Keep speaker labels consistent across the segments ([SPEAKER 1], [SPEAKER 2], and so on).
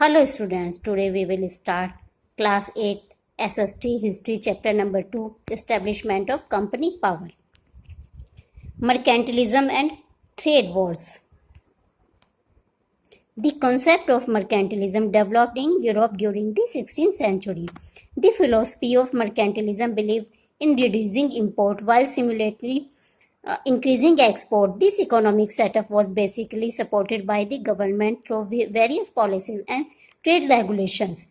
[SPEAKER 1] Hello students, today we will start class 8 SST History chapter number 2 Establishment of Company Power. Mercantilism and Trade Wars. The concept of mercantilism developed in Europe during the 16th century. The philosophy of mercantilism believed in reducing import while simultaneously increasing export. This economic setup was basically supported by the government through various policies and trade regulations.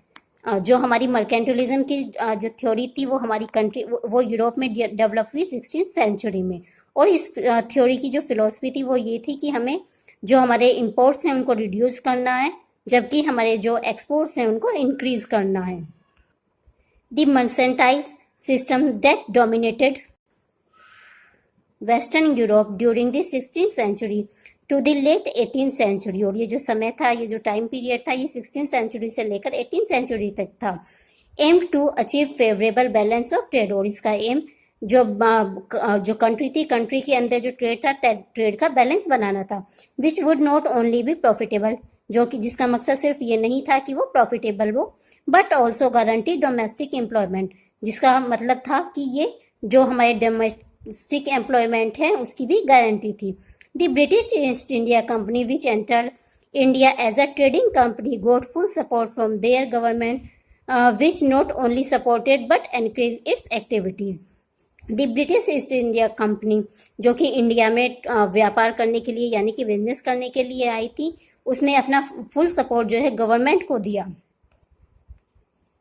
[SPEAKER 1] जो हमारी mercantilism की जो theory थी वो हमारी country वो Europe में develop हुई 16th सेंचुरी में, और इस थ्योरी की जो फिलोसफी थी वो ये थी कि हमें जो हमारे इंपोर्ट्स हैं उनको रिड्यूस करना है, जबकि हमारे जो एक्सपोर्ट्स हैं उनको इंक्रीज करना है. The mercantile system that dominated western Europe during the 16th century to the late 18th century, और ये जो समय था, ये जो टाइम पीरियड था, ये 16th सेंचुरी से लेकर 18th सेंचुरी तक था. Aim to achieve favourable balance of trade, और इसका एम जो कंट्री थी, कंट्री के अंदर जो ट्रेड था, ट्रेड का बैलेंस बनाना था. Which would not only be profitable, जो कि जिसका मकसद सिर्फ ये नहीं था कि वो प्रॉफिटेबल हो, but also guarantee domestic employment, जिसका मतलब था कि ये जो हमारे डोमेस्टिक एम्प्लॉयमेंट है उसकी भी गारंटी थी. The British East India Company, which entered India as a trading company, got full support from their government, which not only supported but encouraged its activities. The British East India Company, जो कि India में व्यापार करने के लिए यानी कि business करने के लिए आई थी, उसने अपना फुल सपोर्ट जो है गवर्नमेंट को दिया.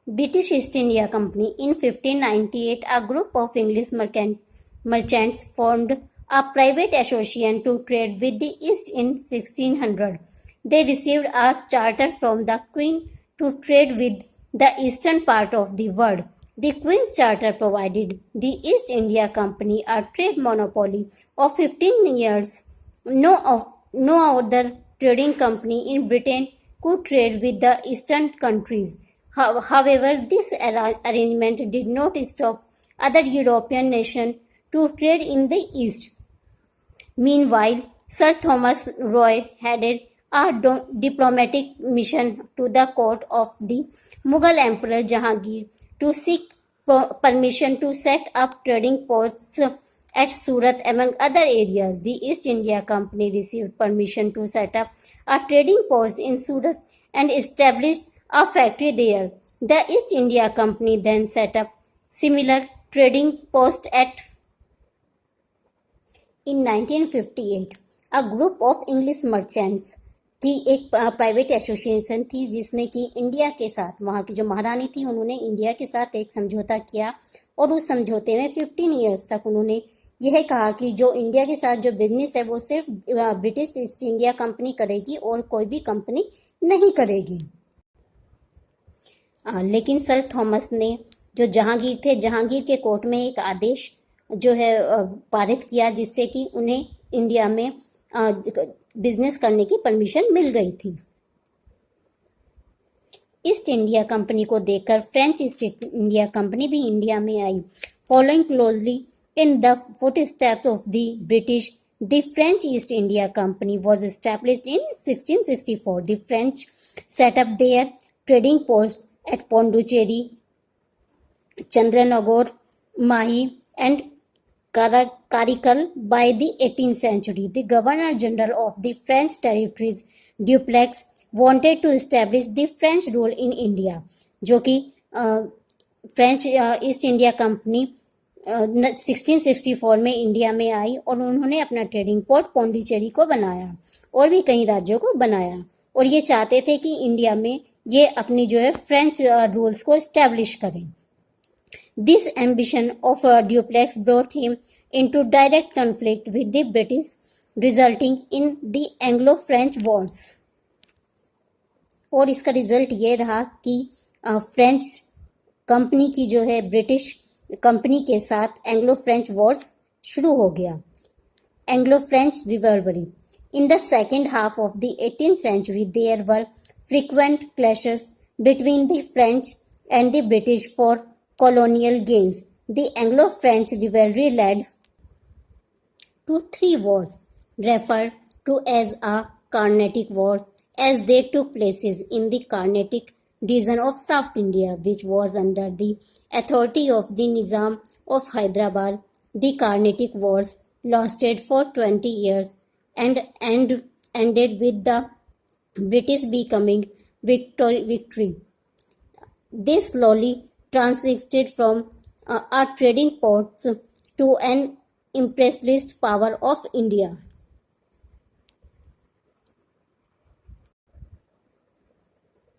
[SPEAKER 1] British East India Company in 1598, a group of English merchants formed a private association to trade with the East in 1600. They received a charter from the Queen to trade with the eastern part of the world. The Queen's charter provided the East India Company a trade monopoly of 15 years. No other trading company in Britain could trade with the eastern countries. However, this arrangement did not stop other European nations to trade in the East. Meanwhile, Sir Thomas Roy headed a diplomatic mission to the court of the Mughal Emperor Jahangir to seek permission to set up trading posts at Surat among other areas. The East India Company received permission to set up a trading post in Surat and established a factory there. The East India Company then set up similar trading posts at In 1958, a group of English merchants की एक private association थी जिसने कि India के साथ, वहाँ की जो महारानी थी उन्होंने इंडिया के साथ एक समझौता किया, और उस समझौते में 15 ईयर्स तक उन्होंने यह कहा कि जो इंडिया के साथ जो बिजनेस है वो सिर्फ ब्रिटिश ईस्ट इंडिया कंपनी करेगी और कोई भी कंपनी नहीं करेगी. लेकिन सर थॉमस ने जो जहांगीर थे, जहांगीर के कोर्ट में एक आदेश जो है पारित किया जिससे कि उन्हें इंडिया में बिजनेस करने की परमिशन मिल गई थी. ईस्ट इंडिया कंपनी को देखकर फ्रेंच ईस्ट इंडिया कंपनी भी इंडिया में आई. Following closely in the footsteps of the British, the French East India Company was established in 1664. The French set up their trading post at Pondicherry, Chandernagore, Mahe and Karikal. By the 18th century, the Governor General of the French territories, Dupleix, wanted to establish the French rule in India, जो कि French East India company 1664 में India में आई और उन्होंने अपना trading port Pondicherry को बनाया और भी कई राज्यों को बनाया, और ये चाहते थे कि इंडिया में ये अपनी जो है फ्रेंच रूल्स को इस्टेब्लिश करें. This ambition of Dupleix brought him into direct conflict with the British, resulting in the Anglo-French Wars. और इसका रिजल्ट ये रहा कि फ्रेंच कंपनी की जो है ब्रिटिश कंपनी के साथ एंग्लो फ्रेंच वॉर्स शुरू हो गया. Anglo French rivalry. In the second half of the 18th century, there were frequent clashes between the French and the British for colonial gains. The Anglo-French rivalry led to three wars, referred to as a Carnatic Wars, as they took places in the Carnatic region of South India, which was under the authority of the Nizam of Hyderabad. The Carnatic Wars lasted for 20 years and ended with the British becoming victory. They slowly transited from a trading port to an imperialist power of India.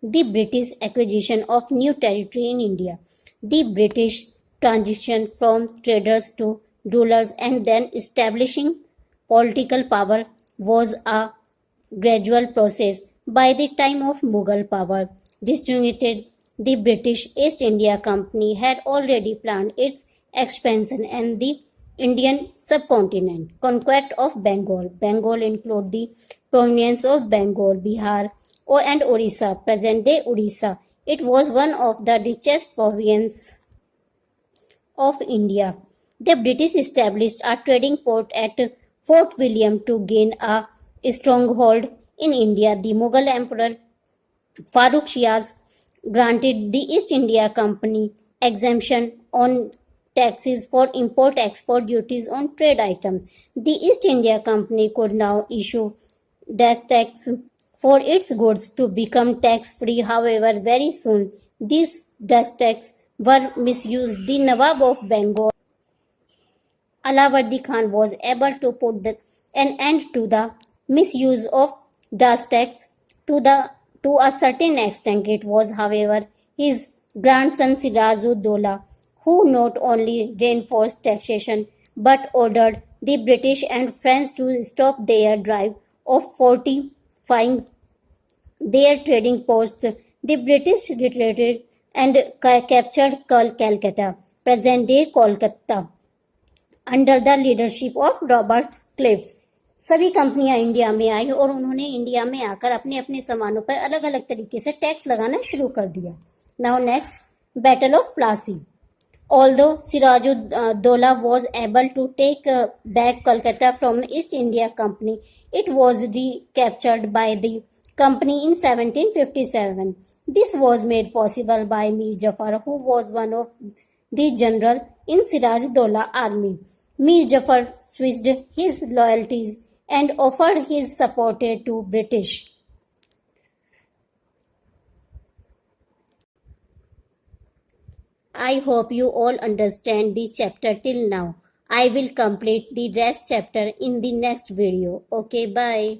[SPEAKER 1] The British acquisition of new territory in India. The British transition from traders to rulers and then establishing political power was a gradual process. By the time of Mughal power distributed, the British East India Company had already planned its expansion and the Indian subcontinent. Conquest of Bengal. Bengal included the province of Bengal, Bihar, and Orissa, present-day Orissa. It was one of the richest provinces of India. The British established a trading port at Fort William to gain a stronghold in India. The Mughal Emperor Farooq Shiraz granted the East India Company exemption on taxes for import-export duties on trade items. The East India Company could now issue that tax for its goods to become tax-free. However, very soon these taxes were misused. The Nawab of Bengal, Alawardi Khan, was able to put an end to the misuse of das tax to a certain extent. It was, however, his grandson Sirajud-Dowla who not only reinforced taxation but ordered the British and French to stop their drive of fortifying their trading posts. The British retreated and captured Calcutta, present-day Kolkata, under the leadership of Robert Clive's. सभी कंपनियां India में आई और उन्होंने India में आकर अपने अपने सामानों पर अलग अलग तरीके से टैक्स लगाना शुरू कर दिया. Now next, battle of Plassey. Although Sirajuddaulah was able to take back Calcutta from East India Company, it was recaptured by the company in 1757. This was made possible by Mir Jafar, who was one of the general in Sirajuddaulah army. Mir Jafar switched his loyalties and offered his support to British. I hope you all understand the chapter till now. I will complete the rest chapter in the next video. Okay, bye.